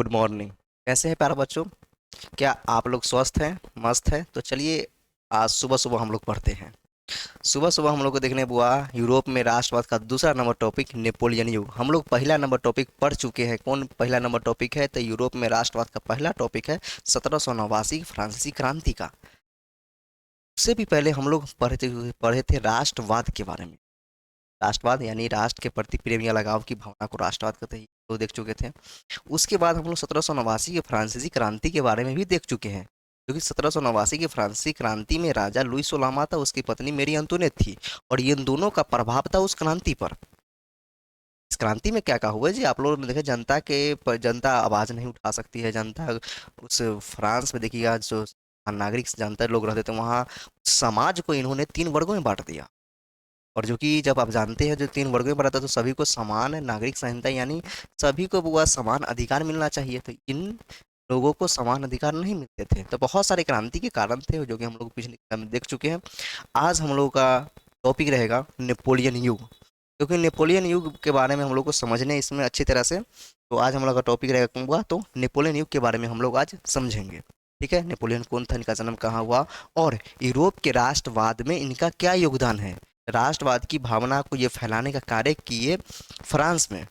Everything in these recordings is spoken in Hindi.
Good morning. कैसे हैं प्यारे बच्चों? क्या आप लोग स्वस्थ हैं, मस्त हैं? तो चलिए, आज सुबह सुबह हम लोग पढ़ते हैं। सुबह सुबह हम लोग को देखने बुआ यूरोप में राष्ट्रवाद का दूसरा नंबर टॉपिक नेपोलियन युग। हम लोग पहला नंबर टॉपिक पढ़ चुके हैं। कौन पहला नंबर टॉपिक है? तो यूरोप में राष्ट्रवाद का पहला टॉपिक है 1789 फ्रांसीसी क्रांति का। उससे भी पहले हम लोग पढ़े थे राष्ट्रवाद के बारे में। राष्ट्रवाद यानी राष्ट्र के प्रति प्रेम या लगाव की भावना को राष्ट्रवाद कहते हैं, तो देख चुके थे। उसके बाद हम लोग 1789 की फ्रांसीसी क्रांति के बारे में भी देख चुके हैं, क्योंकि 1789 की फ्रांसीसी क्रांति में राजा लुई सोलामा था, उसकी पत्नी मेरी अंतोनेट थी, और ये इन दोनों का प्रभाव था उस क्रांति पर। इस क्रांति में क्या क्या हुआ जी? आप लोगों ने देखा, जनता आवाज़ नहीं उठा सकती है। जनता उस फ्रांस में देखिएगा, जो नागरिक जनता लोग रहते थे वहाँ, समाज को इन्होंने 3 वर्गों में बांट दिया। और जो कि जब आप जानते हैं जो 3 वर्गों में बांटा, तो सभी को समान नागरिक संहिता यानी सभी को वह समान अधिकार मिलना चाहिए। तो इन लोगों को समान अधिकार नहीं मिलते थे, तो बहुत सारे क्रांति के कारण थे जो कि हम लोग पिछले कक्षा में देख चुके हैं। आज हम लोग का टॉपिक रहेगा नेपोलियन युग, क्योंकि नेपोलियन युग के बारे में हम लोग को समझने इसमें अच्छी तरह से। तो आज हम लोग का टॉपिक रहेगा, तो नेपोलियन युग के बारे में हम लोग आज समझेंगे। ठीक है, नेपोलियन कौन था, इनका जन्म कहाँ हुआ, और यूरोप के राष्ट्रवाद में इनका क्या योगदान है। राष्ट्रवाद की भावना को ये फैलाने का कार्य किए फ्रांस में।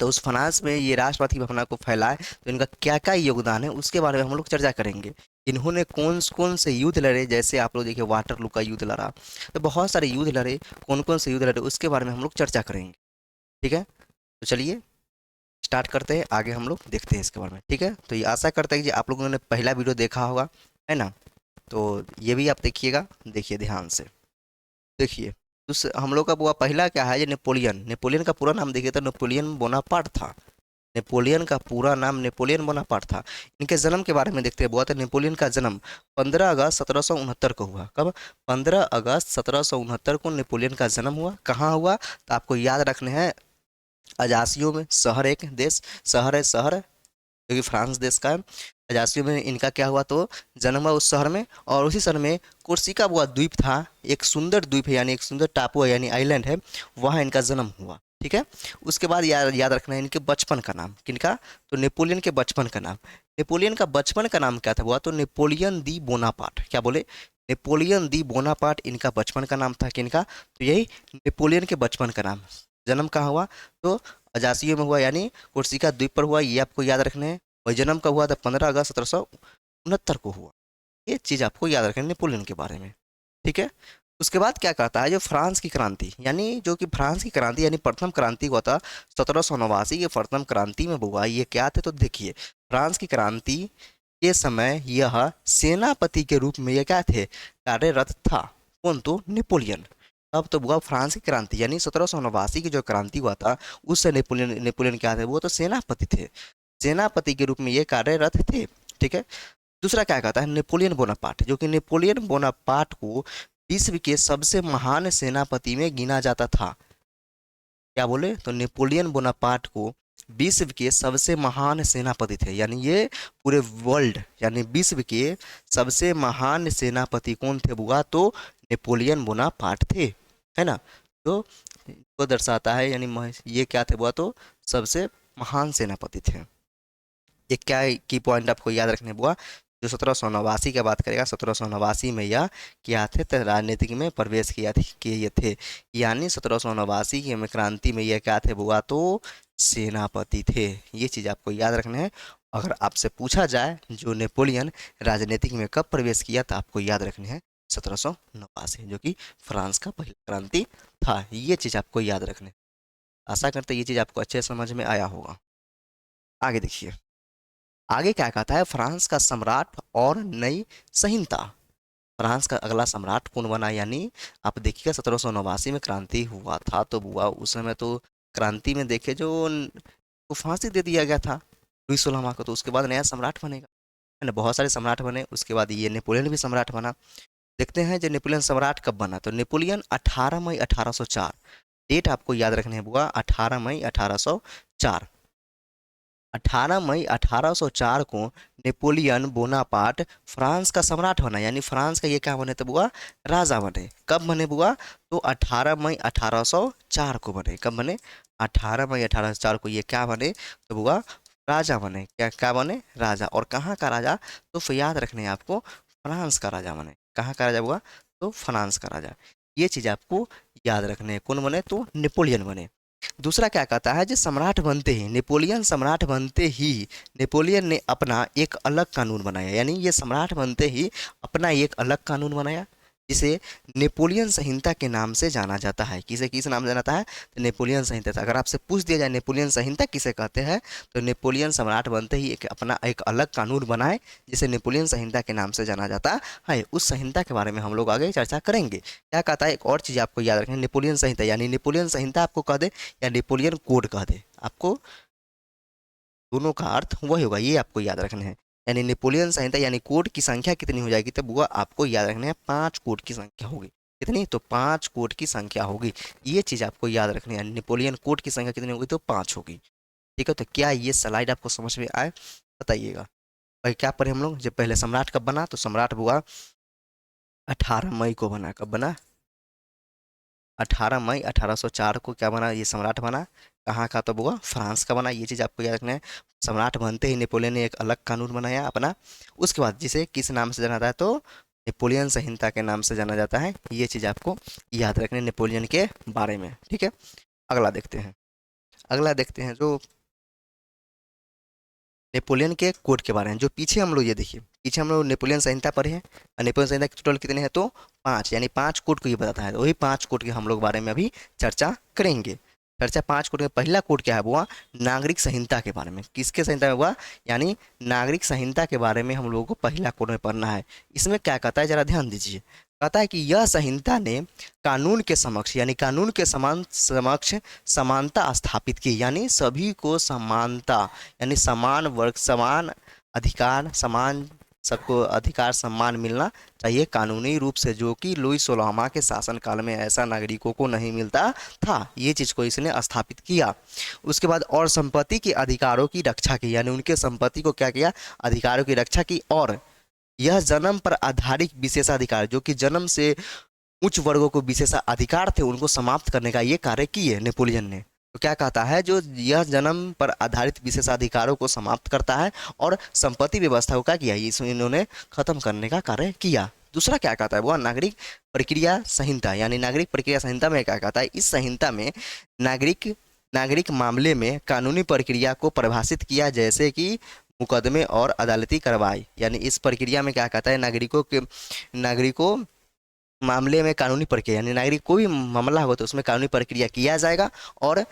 तो उस फ्रांस में ये राष्ट्रवाद की भावना को फैलाए, तो इनका क्या क्या योगदान है उसके बारे में हम लोग चर्चा करेंगे। इन्होंने कौन कौन से युद्ध लड़े, जैसे आप लोग देखिए वाटरलू का युद्ध लड़ा, तो बहुत सारे युद्ध लड़े। कौन कौन से युद्ध लड़े उसके बारे में हम लोग चर्चा करेंगे। ठीक है, तो चलिए स्टार्ट करते हैं, आगे हम लोग देखते हैं इसके बारे में। ठीक है, तो ये आशा करते हैं कि आप लोगों ने पहला वीडियो देखा होगा, है ना? तो ये भी आप देखिएगा, देखिए ध्यान से देखिए। उस हम लोग का वो पहला क्या है, ये नेपोलियन। नेपोलियन का पूरा नाम देखिए तो नेपोलियन बोनापार्ट था। नेपोलियन का पूरा नाम नेपोलियन बोनापार्ट था। इनके जन्म के बारे में देखते हैं। बहुत नेपोलियन का जन्म 15 अगस्त 1769 को हुआ। कब? 15 अगस्त 1769 को नेपोलियन का जन्म हुआ। कहाँ हुआ? तो आपको याद रखने हैं, अजासियों में। शहर, एक देश, शहर है, शहर जो कि फ्रांस देश का है। अजासियों में इनका क्या हुआ, तो जन्म हुआ उस शहर में। और उसी शहर में कोर्सिका हुआ द्वीप था, एक सुंदर द्वीप है, यानी एक सुंदर टापू है, यानी आइलैंड है, वहाँ इनका जन्म हुआ। ठीक है, उसके बाद याद रखना है इनके बचपन का नाम। किनका? तो नेपोलियन के बचपन का नाम। नेपोलियन का बचपन का नाम क्या था? हुआ तो नेपोलियन दी बोनापार्ट। क्या बोले? नेपोलियन दी बोनापार्ट इनका बचपन का नाम था। किनका? तो यही नेपोलियन के बचपन का नाम। जन्म कहाँ हुआ? तो अजासियों में हुआ, यानी कोर्सिका द्वीप पर हुआ, ये आपको याद रखना है। और जन्म कब हुआ था? 15 अगस्त 1769 को हुआ। ये चीज़ आपको याद रखना है नेपोलियन के बारे में। ठीक है, उसके बाद क्या कहता है, जो फ्रांस की क्रांति, यानी जो कि फ्रांस की क्रांति यानी प्रथम क्रांति हुआ था 1789 की प्रथम क्रांति में हुआ। ये क्या थे? तो देखिए, फ्रांस की क्रांति के समय यह सेनापति के रूप में ये क्या थे, कार्यरत था। कौन? तो नेपोलियन। अब तो हुआ फ्रांस की क्रांति, यानी 1789 की जो क्रांति हुआ था, उससे नेपोलियन नेपोलियन क्या थे? वो तो सेनापति थे, सेनापति के रूप में ये कार्यरत थे। ठीक है, दूसरा क्या कहता है, नेपोलियन बोनापार्ट, जो कि नेपोलियन बोनापार्ट को विश्व के सबसे महान सेनापति में गिना जाता था। क्या बोले? तो नेपोलियन बोनापार्ट को विश्व के सबसे महान सेनापति थे, यानी ये पूरे वर्ल्ड यानी विश्व के सबसे महान सेनापति कौन थे बुआ? तो नेपोलियन बोनापार्ट थे, है ना? तो को दर्शाता है, यानी ये क्या थे बुआ? तो सबसे महान सेनापति थे। ये क्या की पॉइंट आपको याद रखने बुआ? जो 1789 की बात करेगा, 1789 में यह क्या थे, तो राजनीतिक में प्रवेश किए थे। यानी 1789 की में क्रांति में यह क्या थे बुआ? तो सेनापति थे। ये चीज़ आपको याद रखना है। अगर आपसे पूछा जाए जो नेपोलियन राजनीतिक में कब प्रवेश किया, तो आपको याद रखने हैं 1789, जो कि फ्रांस का पहला क्रांति था। ये चीज़ आपको याद रखने। आशा करते ये चीज़ आपको अच्छे समझ में आया होगा। आगे देखिए, आगे क्या कहता है, फ्रांस का सम्राट और नई संहिता। फ्रांस का अगला सम्राट कौन बना? यानी आप देखिएगा 1789 में क्रांति हुआ था, तो हुआ उस समय तो क्रांति में देखे जो को फांसी दे दिया गया था लुई सोलहमा को। तो उसके बाद नया सम्राट बनेगा, है ना? बहुत सारे सम्राट बने, उसके बाद ये नेपोलियन भी सम्राट बना। देखते हैं जो नेपोलियन सम्राट कब बना। तो नेपोलियन 18 मई 1804, डेट आपको याद रखने है बुआ, 18 मई 1804। 18 मई 1804 को नेपोलियन बोनापार्ट फ्रांस का सम्राट बना, यानी फ्रांस का ये क्या बने तो बुआ? राजा बने। कब बने बुआ? तो 18 मई 1804 को बने। कब बने? 18 मई 1804 को ये क्या बने तो बुआ? राजा बने, क्या क्या बने, राजा। और कहाँ का राजा, तो याद रखने हैं आपको, फ्रांस का राजा बने। कहाँ का राजा हुआ, तो फ्रांस का राजा। ये चीज़ आपको याद रखने हैं। कौन बने, तो नेपोलियन बने। दूसरा क्या कहता है, जो सम्राट बनते ही, नेपोलियन सम्राट बनते ही नेपोलियन ने अपना एक अलग कानून बनाया। यानी ये सम्राट बनते ही अपना एक अलग कानून बनाया, जिसे नेपोलियन संहिता के नाम से जाना जाता है। किसे किस नाम से जाना जाता है, तो नेपोलियन संहिता। अगर आपसे पूछ दिया जाए नेपोलियन संहिता किसे कहते हैं, तो नेपोलियन सम्राट बनते ही एक अपना एक अलग कानून बनाए, जिसे नेपोलियन संहिता के नाम से जाना जाता है। उस संहिता के बारे में हम लोग आगे चर्चा करेंगे। क्या कहता है, एक और चीज़ आपको याद रखनी है, नेपोलियन संहिता यानी नेपोलियन संहिता आपको कह दे या नेपोलियन कोड कह दे, आपको दोनों का अर्थ वही होगा, ये आपको याद रखना है। यानी नेपोलियन संहिता यानी कोड की संख्या कितनी हो जाएगी, तब वह आपको याद रखना है 5 कोड की संख्या होगी। कितनी, तो 5 कोड की संख्या होगी। ये चीज़ आपको याद रखनी है, नेपोलियन कोड की संख्या कितनी होगी, तो 5 होगी। ठीक है, तो क्या ये स्लाइड आपको समझ में आए, बताइएगा। भाई क्या पढ़े हम लोग, जब पहले सम्राट कब बना, तो सम्राट हुआ 18 मई को बना। कब बना, 18 मई 1804 को क्या बना, ये सम्राट बना। कहाँ का, तो हुआ फ्रांस का बना। ये चीज़ आपको याद रखना है। सम्राट बनते ही नेपोलियन ने एक अलग कानून बनाया अपना। उसके बाद जिसे किस नाम से जाना जाता है, तो नेपोलियन संहिता के नाम से जाना जाता है। ये चीज़ आपको याद रखना है नेपोलियन के बारे में। ठीक है, अगला देखते हैं। अगला देखते हैं जो नेपोलियन के कोड के बारे में। जो पीछे हम लोग, ये देखिए पीछे हम लोग नेपोलियन संहिता पढ़े हैं, और नेपोलियन संहिता के टोटल कितने हैं, तो 5। यानी 5 कोड को ये बताता है। तो वही 5 कोड के हम लोग बारे में अभी चर्चा करेंगे। चर्चा 5 कोड में पहला कोड क्या है, हुआ नागरिक संहिता के बारे में। किसके संहिता में हुआ, यानी नागरिक संहिता के बारे में हम लोगों को पहला कोड में पढ़ना है। इसमें क्या कहता है, जरा ध्यान दीजिए। कहता है कि यह संहिता ने कानून के समक्ष, यानी कानून के समान समक्ष समानता स्थापित की। यानी सभी को समानता, यानी समान वर्ग, समान अधिकार, समान सबको अधिकार सम्मान मिलना चाहिए कानूनी रूप से, जो कि लुई 16वां के शासनकाल में ऐसा नागरिकों को नहीं मिलता था। ये चीज़ को इसने स्थापित किया। उसके बाद और संपत्ति के अधिकारों की रक्षा की, यानी उनके संपत्ति को क्या किया, अधिकारों की रक्षा की। और यह जन्म पर आधारित विशेषाधिकार, जो कि जन्म से उच्च वर्गों को विशेषाधिकार थे, उनको समाप्त करने का ये कार्य किए नेपोलियन ने। तो क्या कहता है, जो यह जन्म पर आधारित विशेषाधिकारों को समाप्त करता है और संपत्ति व्यवस्था को क्या किया, इसमें इन्होंने खत्म करने का कार्य किया। दूसरा क्या कहता है, वह नागरिक प्रक्रिया संहिता। यानी नागरिक प्रक्रिया संहिता में क्या कहता है, इस संहिता में नागरिक नागरिक मामले में कानूनी प्रक्रिया को परिभाषित किया, जैसे कि मुकदमे और अदालती कार्रवाई। यानी इस प्रक्रिया में क्या कहता है, नागरिकों मामले में कानूनी प्रक्रिया, यानी नागरिक कोई भी मामला हो तो उसमें कानूनी प्रक्रिया किया जाएगा और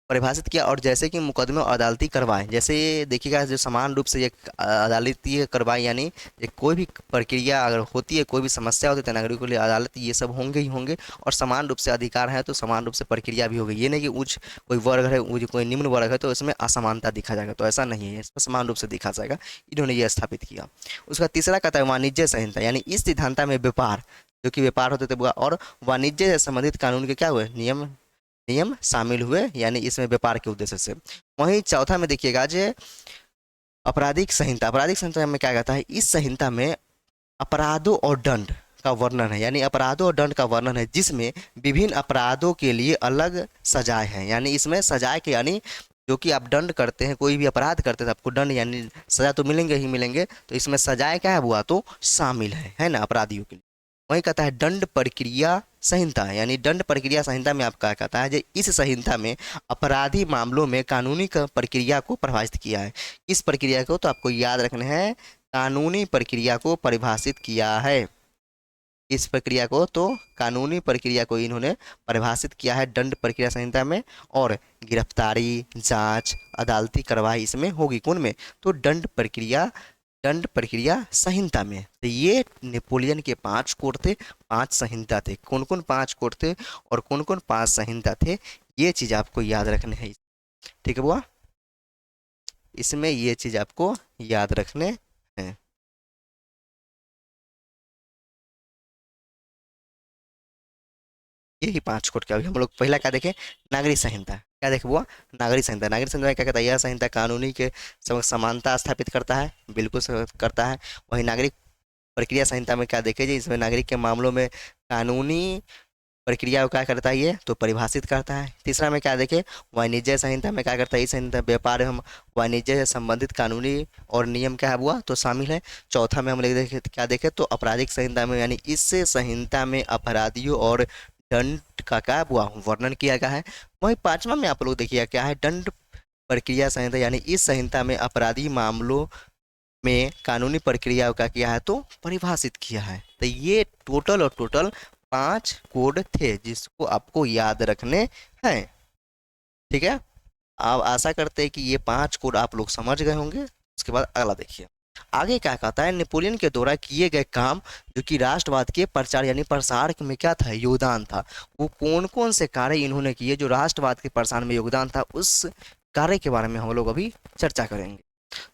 परिभाषित किया। और जैसे कि मुकदमे और अदालती कार्रवाई, जैसे देखिएगा जो समान रूप से एक अदालती कार्रवाई, यानी एक कोई भी प्रक्रिया अगर होती है, कोई भी समस्या होती है, तो नागरिकों के लिए अदालत ये सब होंगे ही होंगे। और समान रूप से अधिकार है तो समान रूप से प्रक्रिया भी होगी। ये नहीं कि उच्च कोई वर्ग है, कोई निम्न वर्ग है तो इसमें असमानता दिखा जाएगा, तो ऐसा नहीं है, इसमें समान रूप से दिखा जाएगा। इन्होंने ये स्थापित किया। उसका तीसरा कहता है वाणिज्य संहिता। यानी इस सिद्धांत में व्यापार, जो कि व्यापार होते थे और वाणिज्य से संबंधित कानून के क्या हुए, नियम नियम शामिल हुए, यानी इसमें व्यापार के उद्देश्य से। वहीं चौथा में देखिएगा जो आपराधिक संहिता। आपराधिक संहिता में क्या कहता है, इस संहिता में अपराधों और दंड का वर्णन है। यानी अपराधों और दंड का वर्णन है, जिसमें विभिन्न अपराधों के लिए अलग सजाए हैं। यानी इसमें सजाए के, यानी जो कि आप दंड करते हैं, कोई भी अपराध करते हैं तो आपको दंड यानी सजा तो मिलेंगे ही मिलेंगे, तो इसमें सजाए क्या है, हुआ तो शामिल है ना, अपराधियों के लिए। वही कहता है दंड प्रक्रिया संहिता। यानी दंड प्रक्रिया संहिता में आपका कहता है, जो इस संहिता में अपराधी मामलों में कानूनी प्रक्रिया को परिभाषित किया है। इस प्रक्रिया को तो आपको याद रखना है, कानूनी प्रक्रिया को परिभाषित किया है। इस प्रक्रिया को तो कानूनी प्रक्रिया को इन्होंने परिभाषित किया है दंड प्रक्रिया संहिता में। और गिरफ्तारी, जांच, अदालती कार्रवाई इसमें होगी, कौन में, तो दंड प्रक्रिया संहिता में। तो ये नेपोलियन के 5 कोड थे, 5 संहिता थे। कौन कौन 5 कोड थे और कौन कौन 5 संहिता थे, ये चीज़ आपको याद रखने हैं। ठीक है बुआ, इसमें ये चीज़ आपको याद रखने हैं। यही 5 कोड के अभी हम लोग पहला क्या देखें, नागरिक संहिता। क्या देखे बुआ, नागरिक संहिता। नागरिक संहिता में क्या कहता है, यह संहिता कानूनी के समानता स्थापित करता है, बिल्कुल करता है। वही नागरिक प्रक्रिया संहिता में क्या देखे जी, इसमें नागरिक के मामलों में कानूनी प्रक्रिया को क्या करता है ये तो परिभाषित करता है। तीसरा में क्या देखें, वाणिज्य संहिता में क्या करता है, इस संहिता व्यापार हम वाणिज्य से संबंधित कानूनी और नियम क्या है हुआ तो शामिल है। चौथा में हम लोग देखें क्या देखें तो आपराधिक संहिता में यानी इस संहिता में अपराधियों और दंड का क्या हुआ वर्णन किया गया है। वहीं पांचवा में आप लोग देखिए क्या है, दंड प्रक्रिया संहिता यानी इस संहिता में अपराधी मामलों में कानूनी प्रक्रिया का किया है तो परिभाषित किया है। तो ये टोटल और टोटल 5 कोड थे जिसको आपको याद रखने हैं। ठीक है, आप आशा करते हैं कि ये 5 कोड आप लोग समझ गए होंगे। उसके बाद अगला देखिए आगे क्या कहता है, नेपोलियन के द्वारा किए गए काम जो कि राष्ट्रवाद के प्रचार यानी प्रसार में क्या था योगदान था, वो कौन कौन से कार्य इन्होंने किए जो राष्ट्रवाद के प्रसार में योगदान था, उस कार्य के बारे में हम लोग अभी चर्चा करेंगे।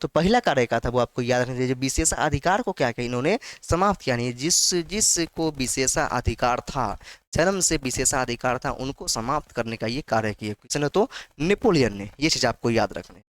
तो पहला कार्य क्या था वो आपको याद रखना चाहिए, विशेष अधिकार को क्या किया इन्होंने समाप्त किया, नहीं जिस को विशेषाधिकार था, जन्म से विशेषाधिकार था, उनको समाप्त करने का ये कार्य किया किसने तो नेपोलियन ने। ये चीज आपको याद रखना है।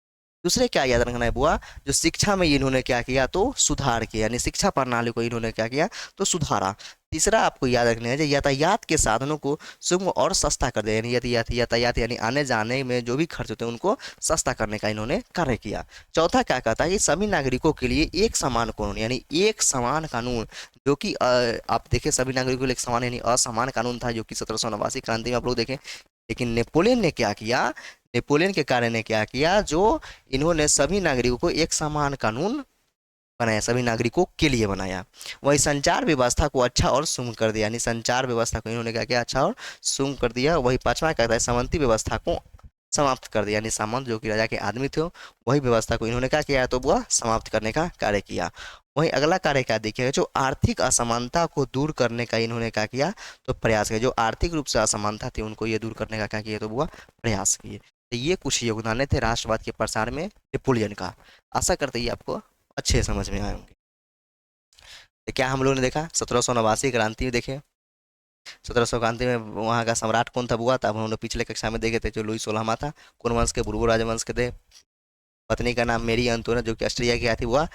दूसरे क्या याद रखना है बुआ, जो शिक्षा में इन्होंने क्या किया तो सुधार किया, यानी शिक्षा प्रणाली को इन्होंने क्या किया तो सुधारा। तीसरा आपको याद रखना है यातायात के साधनों को सुगम और सस्ता कर दिया, यानी यातायात यानी आने जाने में जो भी खर्च होते हैं उनको सस्ता करने का इन्होंने कार्य किया। चौथा क्या कहता है कि सभी नागरिकों के लिए एक समान कानून यानी एक समान कानून, जो कि आप देखें सभी नागरिकों के लिए एक समान यानी असमान कानून था जो कि 1789 क्रांति में आप लोग देखें। लेकिन नेपोलियन ने क्या किया, नेपोलियन के कार्य ने क्या किया, जो इन्होंने सभी नागरिकों को एक समान कानून बनाया, सभी नागरिकों के लिए बनाया। वही संचार व्यवस्था को अच्छा और सुगम कर दिया, यानी संचार व्यवस्था को इन्होंने क्या किया अच्छा और सुगम कर दिया। वही पांचवा कहता है सामंती व्यवस्था को समाप्त कर दिया, यानी सामंत जो कि राजा के आदमी थे वही व्यवस्था को इन्होंने क्या किया तो वह समाप्त करने का कार्य किया। वहीं अगला कार्य क्या देखिएगा, जो आर्थिक असमानता को दूर करने का इन्होंने क्या किया तो प्रयास किया, जो आर्थिक रूप से असमानता थी उनको ये दूर करने का क्या किया तो वह प्रयास किए। तो ये कुछ योगदान थे राष्ट्रवाद के प्रसार में नेपोलियन का। आशा करते ही आपको अच्छे समझ में आए होंगे। तो क्या हम लोगों ने देखा 1789 क्रांति देखे, 1700 क्रांति में वहाँ का सम्राट कौन था हुआ था, अब हम लोग पिछले कक्षा में देखे थे जो लुई 16वां था, कौन वंश के बुर्बो राजवंश के थे, पत्नी का नाम मेरी अंतोनत जो कि ऑस्ट्रिया की आई थी वह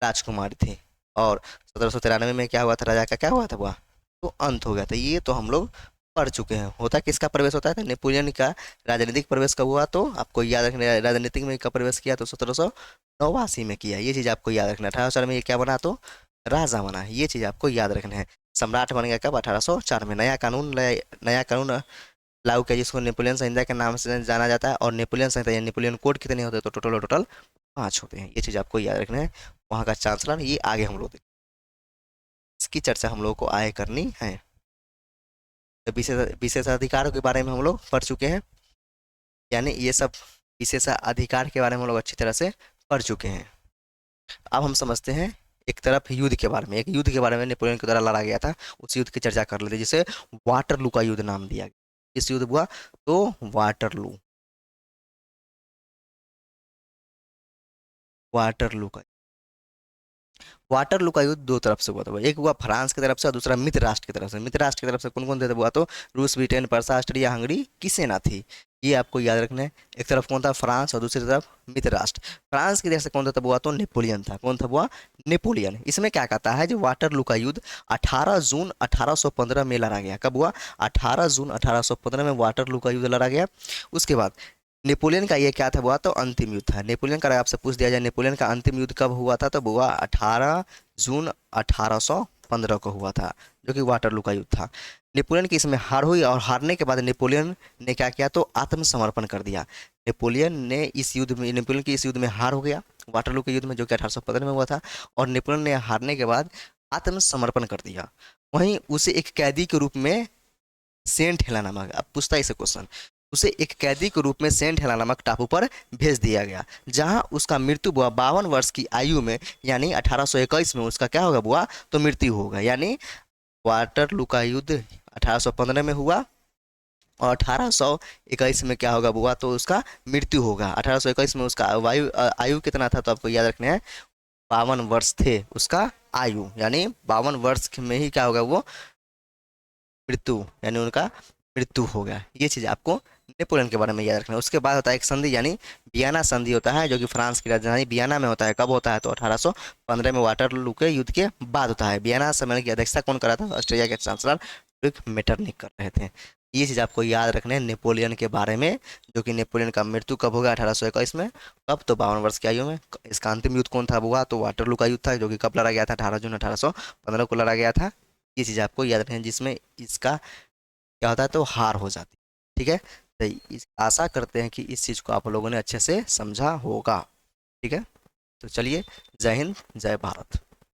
राजकुमारी थी। और 1793 में क्या हुआ था राजा का क्या हुआ था वह तो अंत हो गया था। ये तो हम लोग पढ़ चुके हैं। होता किसका प्रवेश होता है तो नेपोलियन का राजनीतिक प्रवेश कब हुआ तो आपको याद रखना, राजनीतिक में कब प्रवेश किया तो 1789 में किया। ये चीज़ आपको याद रखना। 1804 में ये क्या बना तो राजा बना, ये चीज़ आपको याद रखना है। सम्राट बन गया कब 1804 में। नया कानून लागू किया जिसको नेपोलियन संहिता के नाम से जाना जाता है। और नेपोलियन संहिता या नेपोलियन कोड कितने होते हैं तो टोटल 5 होते हैं। ये चीज़ आपको याद रखना है। वहाँ का चांसलर ये आगे हम लोग देखें, इसकी चर्चा हम लोग को आगे करनी है। तो विशेषाधिकारों के बारे में हम लोग पढ़ चुके हैं, यानी ये सब विशेषाधिकार के बारे में हम लोग अच्छी तरह से पढ़ चुके हैं। अब हम समझते हैं एक तरफ युद्ध के बारे में, एक युद्ध के बारे में नेपोलियन के द्वारा लड़ा गया था, उस युद्ध की चर्चा कर लेते जिसे वाटरलू का युद्ध नाम दिया गया। इस युद्ध हुआ तो वाटरलू, वाटरलू का वाटरलू का युद्ध दो तरफ से हुआ था। एक हुआ फ्रांस की तरफ से और दूसरा मित्र राष्ट्र की तरफ से। मित्र राष्ट्र की तरफ से कौन कौन थे हुआ तो रूस, ब्रिटेन, पर्सा, ऑस्ट्रिया, हंगरी की सेना थी। ये आपको याद रखना है। एक तरफ कौन था फ्रांस और दूसरी तरफ मित्र राष्ट्र। फ्रांस की तरफ से कौन था हुआ तो नेपोलियन था। कौन था हुआ नेपोलियन। इसमें क्या कहता है जो वाटरलू का युद्ध 18 जून 1815 में लड़ा गया। कब हुआ 18 जून 1815 में वाटरलू का युद्ध लड़ा गया। उसके बाद नेपोलियन का ये क्या था हुआ तो अंतिम युद्ध था। नेपोलियन का आपसे पूछ दिया जाए नेपोलियन का अंतिम युद्ध कब हुआ था तो हुआ 18 जून 1815 को हुआ था, जो कि वाटरलू का युद्ध था। नेपोलियन की इसमें हार हुई और हारने के बाद नेपोलियन ने क्या किया तो आत्मसमर्पण कर दिया। नेपोलियन की इस युद्ध में हार हो गया, वाटरलू के युद्ध में जो कि 1815 में हुआ था। और नेपोलियन ने हारने के बाद आत्मसमर्पण कर दिया। वहीं उसे एक कैदी के रूप में सेंट हेला नामक, अब पूछता है इसे क्वेश्चन, उसे एक कैदी के रूप में सेंट हेला नामक टापू पर भेज दिया गया, जहां उसका मृत्यु हुआ 52 वर्ष की आयु में, यानी 1821 में उसका क्या होगा हुआ तो मृत्यु होगा। यानी वाटरलू का युद्ध 1815 में हुआ और 1821 में क्या होगा हुआ तो उसका मृत्यु होगा। 1821 में उसका आयु कितना था तो आपको याद रखना है 52 वर्ष थे उसका आयु, यानी 52 वर्ष में ही क्या होगा वो मृत्यु, यानी उनका मृत्यु हो गया। ये चीज़ आपको नेपोलियन के बारे में याद रखना है। उसके बाद होता है एक संधि, यानी वियना संधि होता है, जो कि फ्रांस की राजधानी वियना में होता है। कब होता है तो 1815 में वाटरलू के युद्ध के बाद होता है। वियना सम्मेलन की अध्यक्षता कौन करा था ऑस्ट्रिया के चांसलर एक मैटर नहीं कर रहे थे। ये चीज़ आपको याद रखना है नेपोलियन के बारे में, जो कि नेपोलियन का मृत्यु कब हो गया 1821 में, कब तो 52 वर्ष की आयु में। इसका अंतिम युद्ध कौन था हुआ तो वाटरलू का युद्ध था, जो कि कब लड़ा गया था 18 जून 1815 को लड़ा गया था। ये चीज़ आपको याद रखना है, जिसमें इसका क्या होता है तो हार हो जाती है। ठीक है, तो आशा करते हैं कि इस चीज़ को आप लोगों ने अच्छे से समझा होगा। ठीक है, तो चलिए, जय हिंद, जय भारत।